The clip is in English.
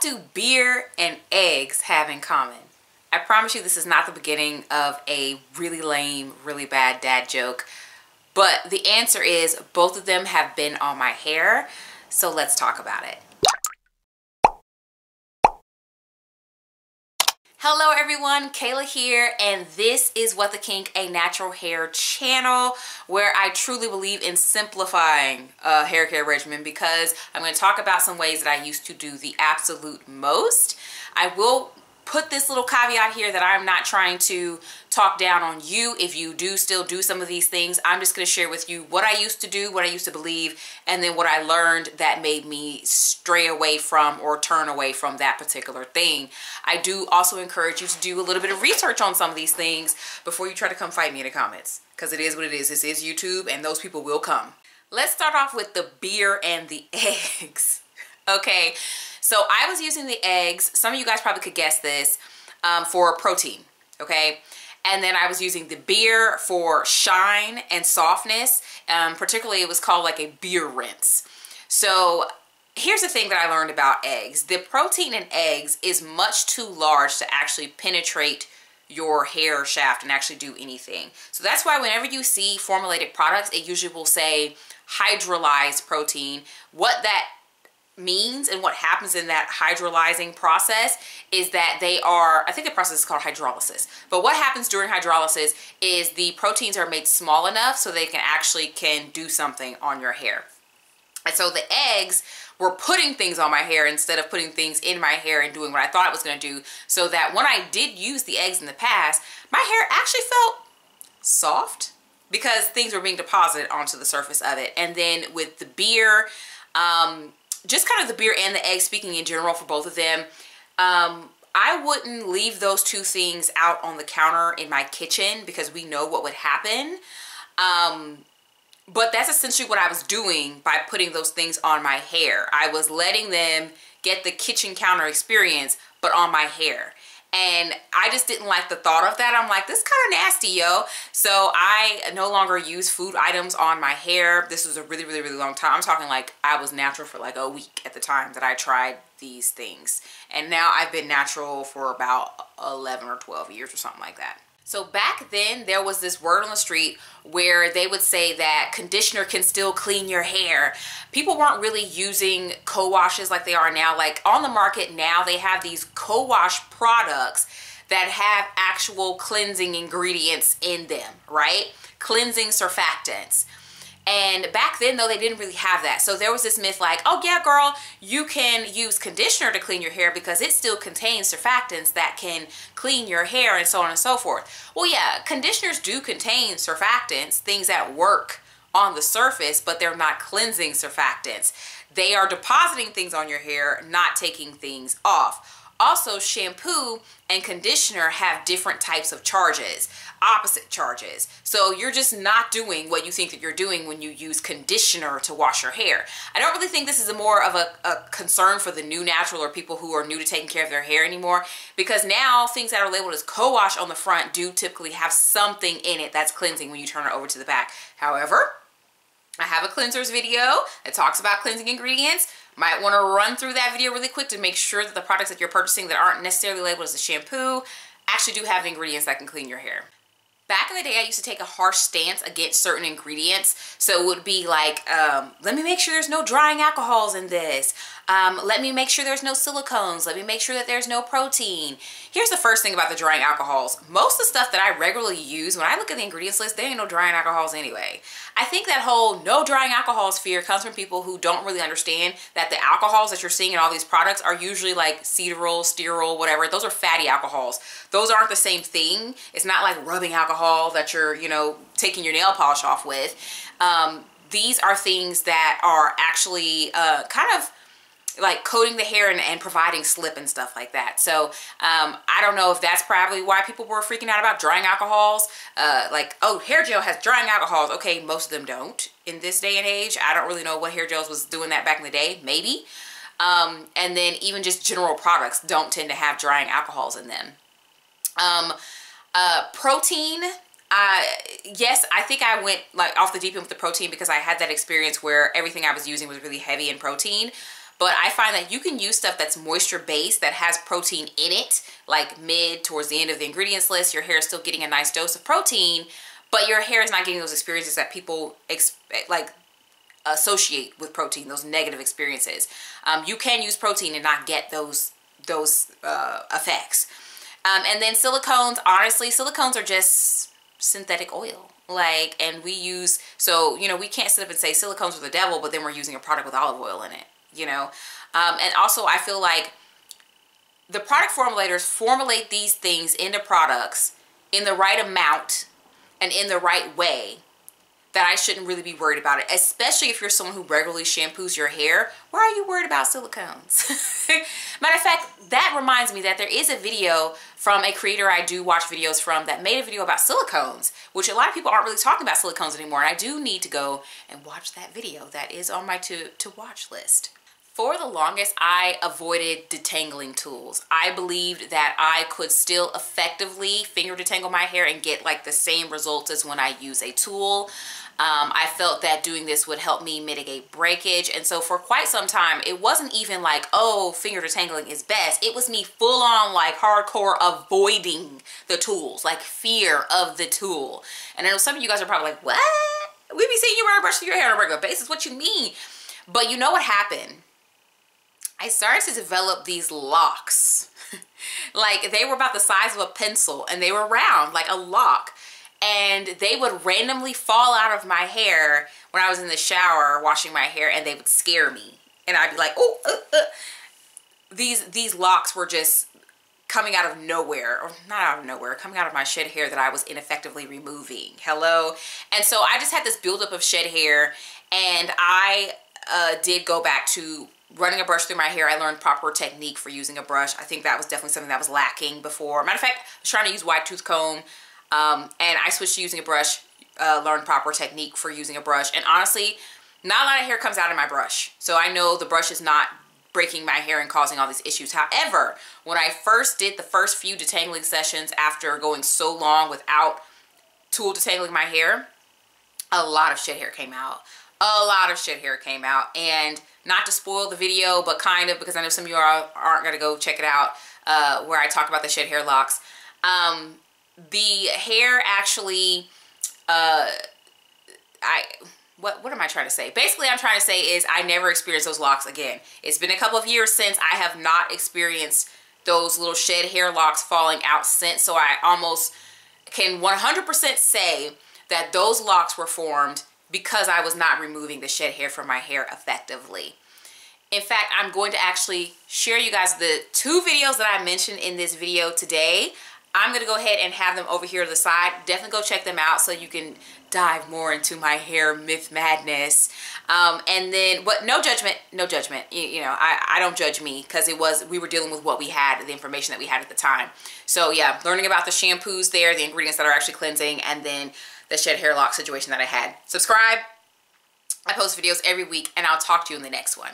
What do beer and eggs have in common? I promise you this is not the beginning of a really lame, really bad dad joke, but the answer is both of them have been on my hair, so let's talk about it. Hello everyone, Kayla here, and this is What the Kink, a natural hair channel where I truly believe in simplifying hair care regimen, because I'm going to talk about some ways that I used to do the absolute most. I will put this little caveat here that I'm not trying to talk down on you if you do still do some of these things. I'm just going to share with you what I used to do, what I used to believe, and then what I learned that made me stray away from or turn away from that particular thing. I do also encourage you to do a little bit of research on some of these things before you try to come fight me in the comments, because it is what it is. This is YouTube and those people will come. Let's start off with the beer and the eggs. Okay, so I was using the eggs, some of you guys probably could guess this, for protein, okay? And then I was using the beer for shine and softness. Particularly it was called like a beer rinse. So here's the thing that I learned about eggs. The protein in eggs is much too large to actually penetrate your hair shaft and actually do anything. So that's why whenever you see formulated products, it usually will say hydrolyzed protein. What that means and what happens in that hydrolyzing process is that they are, I think the process is called hydrolysis, but what happens during hydrolysis is the proteins are made small enough so they can do something on your hair. And so the eggs were putting things on my hair instead of putting things in my hair and doing what I thought it was going to do, so that when I did use the eggs in the past, my hair actually felt soft because things were being deposited onto the surface of it. And then with the beer, just kind of the beer and the egg, speaking in general for both of them, I wouldn't leave those two things out on the counter in my kitchen because we know what would happen. But that's essentially what I was doing by putting those things on my hair. I was letting them get the kitchen counter experience, but on my hair. And I just didn't like the thought of that. I'm like, this is kind of nasty, yo. So I no longer use food items on my hair. This was a really, really, really long time. I'm talking like I was natural for like a week at the time that I tried these things. And now I've been natural for about 11 or 12 years or something like that. So back then, there was this word on the street where they would say that conditioner can still clean your hair. People weren't really using co-washes like they are now. Like on the market now, they have these co-wash products that have actual cleansing ingredients in them, right? Cleansing surfactants. And back then, though, they didn't really have that. So there was this myth like, oh yeah, girl, you can use conditioner to clean your hair because it still contains surfactants that can clean your hair and so on and so forth. Well, yeah, conditioners do contain surfactants, things that work on the surface, but they're not cleansing surfactants. They are depositing things on your hair, not taking things off. Also, shampoo and conditioner have different types of charges, opposite charges. So you're just not doing what you think that you're doing when you use conditioner to wash your hair. I don't really think this is more of a concern for the new natural or people who are new to taking care of their hair anymore, because now things that are labeled as co-wash on the front do typically have something in it that's cleansing when you turn it over to the back. However, I have a cleansers video that talks about cleansing ingredients. Might want to run through that video really quick to make sure that the products that you're purchasing that aren't necessarily labeled as a shampoo actually do have ingredients that can clean your hair. Back in the day, I used to take a harsh stance against certain ingredients. So it would be like, let me make sure there's no drying alcohols in this. Let me make sure there's no silicones. Let me make sure that there's no protein. Here's the first thing about the drying alcohols. Most of the stuff that I regularly use, when I look at the ingredients list, there ain't no drying alcohols anyway. I think that whole no drying alcohols fear comes from people who don't really understand that the alcohols that you're seeing in all these products are usually like cetyl, sterol, whatever. Those are fatty alcohols. Those aren't the same thing. It's not like rubbing alcohol that you're, you know, taking your nail polish off with. These are things that are actually kind of like coating the hair and providing slip and stuff like that. So I don't know if that's probably why people were freaking out about drying alcohols. Like, oh, hair gel has drying alcohols. Okay, most of them don't in this day and age. I don't really know what hair gels was doing that back in the day, maybe. And then even just general products don't tend to have drying alcohols in them. Protein, yes, I think I went like off the deep end with the protein because I had that experience where everything I was using was really heavy in protein. but I find that you can use stuff that's moisture based that has protein in it, like towards the end of the ingredients list. Your hair is still getting a nice dose of protein, but your hair is not getting those experiences that people associate with protein, those negative experiences. You can use protein and not get those effects. And then silicones, honestly, silicones are just synthetic oil. And we use, so, you know, we can't sit up and say silicones are the devil, but then we're using a product with olive oil in it, you know. And also I feel like the product formulators formulate these things into products in the right amount and in the right way, that I shouldn't really be worried about it, especially if you're someone who regularly shampoos your hair. Why are you worried about silicones? Matter of fact, that reminds me that there is a video from a creator I do watch videos from that made a video about silicones, which a lot of people aren't really talking about silicones anymore, and I do need to go and watch that video. That is on my to watch list. For the longest, I avoided detangling tools. I believed that I could still effectively finger detangle my hair and get like the same results as when I use a tool. I felt that doing this would help me mitigate breakage. And so for quite some time, it wasn't even like, oh, finger detangling is best. It was me full on like hardcore avoiding the tools, like fear of the tool. And I know some of you guys are probably like, what? We be seeing you run a brush through your hair on a regular basis. What you mean? But you know what happened? I started to develop these locks. Like they were about the size of a pencil and they were round, like a lock. And they would randomly fall out of my hair when I was in the shower washing my hair, and they would scare me. And I'd be like, oh, These locks were just coming out of nowhere, or not out of nowhere, coming out of my shed hair that I was ineffectively removing. Hello? And so I just had this buildup of shed hair, and I did go back to running a brush through my hair. I learned proper technique for using a brush. I think that was definitely something that was lacking before. Matter of fact, I was trying to use wide tooth comb, and I switched to using a brush, learned proper technique for using a brush. And honestly, not a lot of hair comes out of my brush. So I know the brush is not breaking my hair and causing all these issues. However, when I first did the first few detangling sessions after going so long without tool detangling my hair, a lot of shed hair came out. A lot of shed hair came out. And not to spoil the video, but kind of, because I know some of you aren't going to go check it out, where I talk about the shed hair locks. The hair actually, what am I trying to say? Basically, I'm trying to say is I never experienced those locks again. It's been a couple of years since. I have not experienced those little shed hair locks falling out since. So I almost can 100% say that those locks were formed because I was not removing the shed hair from my hair effectively. In fact, I'm going to actually share you guys the 2 videos that I mentioned in this video today. I'm going to go ahead and have them over here to the side. Definitely go check them out so you can dive more into my hair myth madness. And then, but no judgment, no judgment. You know, I don't judge me, because we were dealing with what we had, the information that we had at the time. So yeah, learning about the shampoos there, the ingredients that are actually cleansing, and then the shed hair lock situation that I had. Subscribe. I post videos every week, and I'll talk to you in the next one.